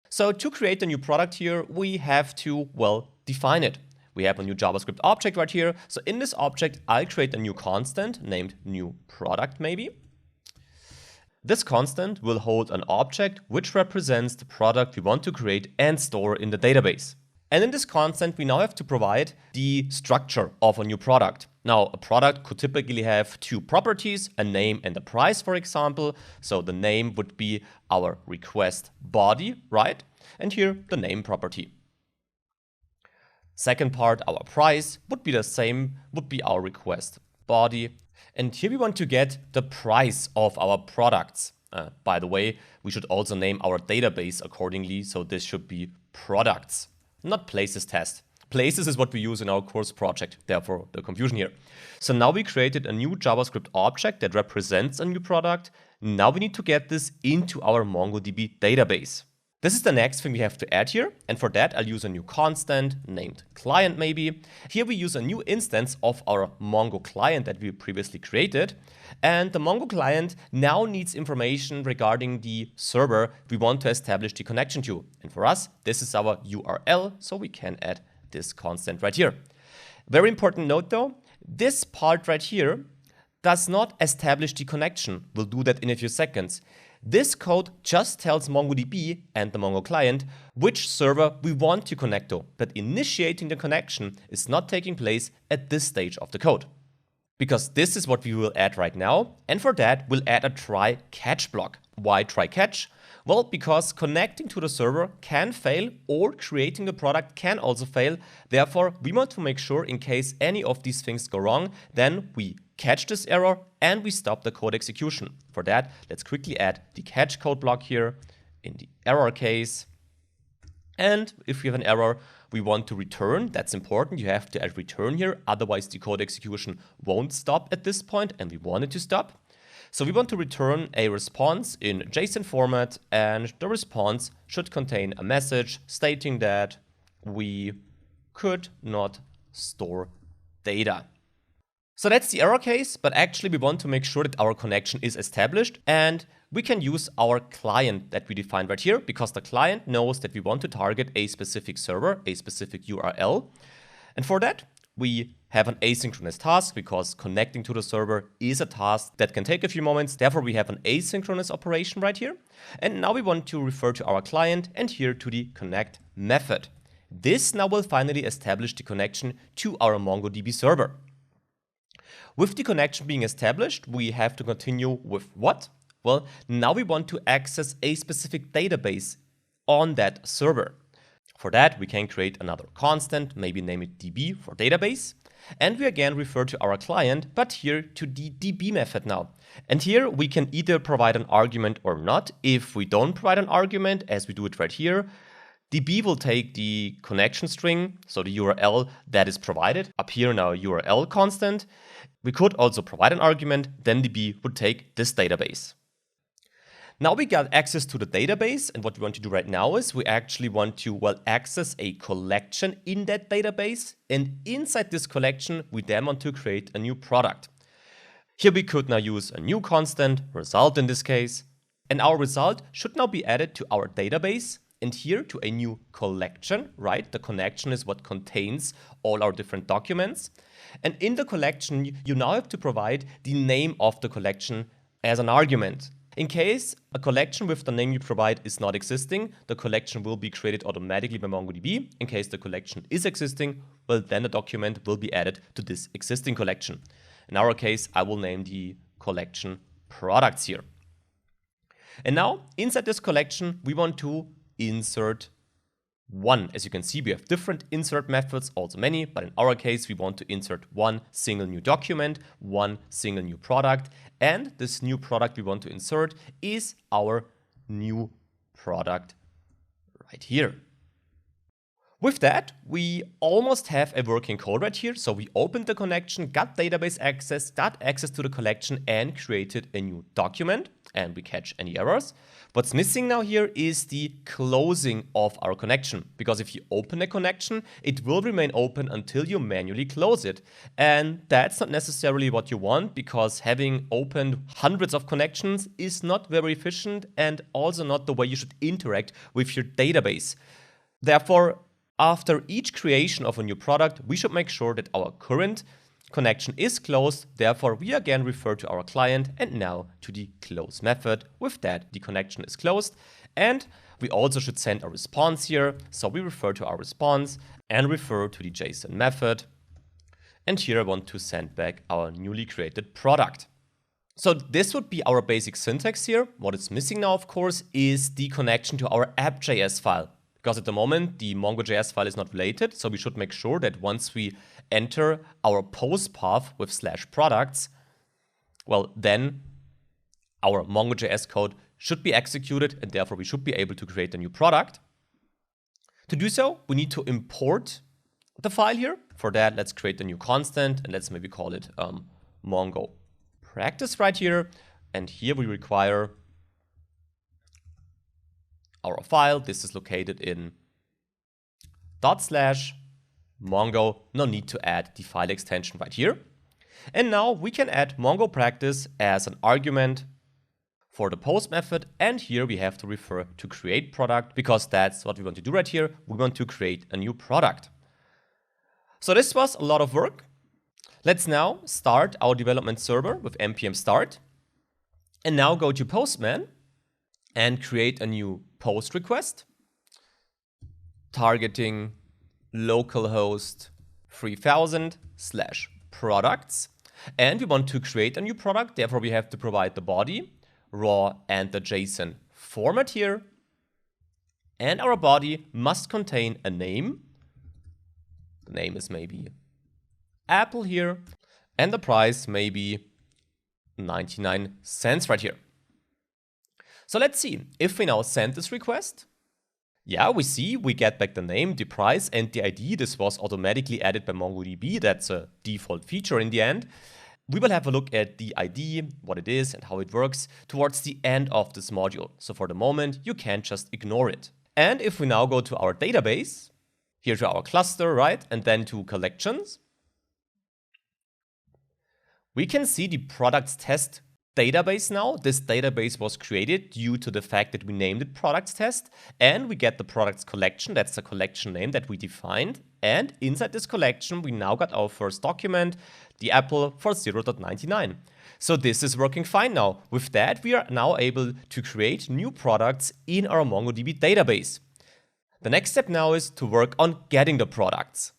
So to create a new product here, we have to, well, define it. We have a new JavaScript object right here. So in this object, I'll create a new constant named new product maybe. This constant will hold an object which represents the product we want to create and store in the database. And in this constant, we now have to provide the structure of a new product. Now, a product could typically have two properties, a name and a price, for example. So the name would be our request body, right? And here, the name property. Second part, our price, would be the same, would be our request body. And here we want to get the price of our products. By the way, we should also name our database accordingly. So this should be products, not places test. Places is what we use in our course project, therefore the confusion here. So now we created a new JavaScript object that represents a new product. Now we need to get this into our MongoDB database. This is the next thing we have to add here, and for that I'll use a new constant named client maybe. Here we use a new instance of our Mongo client that we previously created, and the Mongo client now needs information regarding the server we want to establish the connection to. And for us, this is our URL, so we can add this constant right here. Very important note though, this part right here does not establish the connection. We'll do that in a few seconds. This code just tells MongoDB and the Mongo client which server we want to connect to, but initiating the connection is not taking place at this stage of the code. Because this is what we will add right now, and for that we'll add a try catch block. Why try catch? Well, because connecting to the server can fail or creating the product can also fail. Therefore, we want to make sure in case any of these things go wrong, then we catch this error and we stop the code execution. For that, let's quickly add the catch code block here in the error case. And if we have an error we want to return, that's important, you have to add return here, otherwise the code execution won't stop at this point and we want it to stop. So we want to return a response in JSON format, and the response should contain a message stating that we could not store data. So that's the error case, but actually we want to make sure that our connection is established, and we can use our client that we defined right here because the client knows that we want to target a specific server, a specific URL. And for that, we have an asynchronous task because connecting to the server is a task that can take a few moments. Therefore, we have an asynchronous operation right here. And now we want to refer to our client and here to the connect method. This now will finally establish the connection to our MongoDB server. With the connection being established, we have to continue with what? Well, now we want to access a specific database on that server. For that, we can create another constant, maybe name it db for database. And we again refer to our client, but here to the db method now. And here we can either provide an argument or not. If we don't provide an argument, as we do it right here, db will take the connection string, so the URL that is provided up here in our URL constant. We could also provide an argument, then db would take this database. Now we got access to the database, and what we want to do right now is we actually want to, well, access a collection in that database, and inside this collection we then want to create a new product. Here we could now use a new constant, result in this case, and our result should now be added to our database, and here to a new collection, right? The collection is what contains all our different documents, and in the collection you now have to provide the name of the collection as an argument. In case a collection with the name you provide is not existing, the collection will be created automatically by MongoDB. In case the collection is existing, well, then the document will be added to this existing collection. In our case, I will name the collection products here. And now, inside this collection, we want to insert one. As you can see, we have different insert methods, also many, but in our case, we want to insert one single new document, one single new product, and this new product we want to insert is our new product right here. With that, we almost have a working code right here. So we opened the connection, got database access, got access to the collection, and created a new document. and we catch any errors. What's missing now here is the closing of our connection, because if you open a connection, it will remain open until you manually close it. And that's not necessarily what you want, because having opened hundreds of connections is not very efficient and also not the way you should interact with your database. Therefore, after each creation of a new product, we should make sure that our current connection is closed. Therefore, we again refer to our client and now to the close method. With that, the connection is closed. And we also should send a response here. So we refer to our response and refer to the JSON method. And here I want to send back our newly created product. So this would be our basic syntax here. What is missing now, of course, is the connection to our app.js file. Because at the moment, the MongoDBS file is not related, so we should make sure that once we enter our post path with /products, well, then our MongoDBS code should be executed, and therefore we should be able to create a new product. To do so, we need to import the file here. For that, let's create a new constant, and let's maybe call it Mongo practice right here. And here we require our file. This is located in /Mongo. No need to add the file extension right here. And now we can add Mongo practice as an argument for the post method. And here we have to refer to create product, because that's what we want to do right here. We want to create a new product. So this was a lot of work. Let's now start our development server with npm start. And now go to Postman and create a new post request targeting localhost 3000/products. And we want to create a new product. Therefore, we have to provide the body, raw, and the JSON format here. And our body must contain a name. The name is maybe Apple here. And the price may be 99 cents right here. So let's see, if we now send this request, yeah, we see we get back the name, the price, and the ID. This was automatically added by MongoDB. That's a default feature in the end. We will have a look at the ID, what it is, and how it works towards the end of this module. So for the moment, you can't just ignore it. And if we now go to our database, here to our cluster, right, and then to collections, we can see the products test database now. This database was created due to the fact that we named it products test, and we get the products collection. That's the collection name that we defined. And inside this collection, we now got our first document, the Apple for 0.99. So this is working fine now. With that, we are now able to create new products in our MongoDB database. The next step now is to work on getting the products.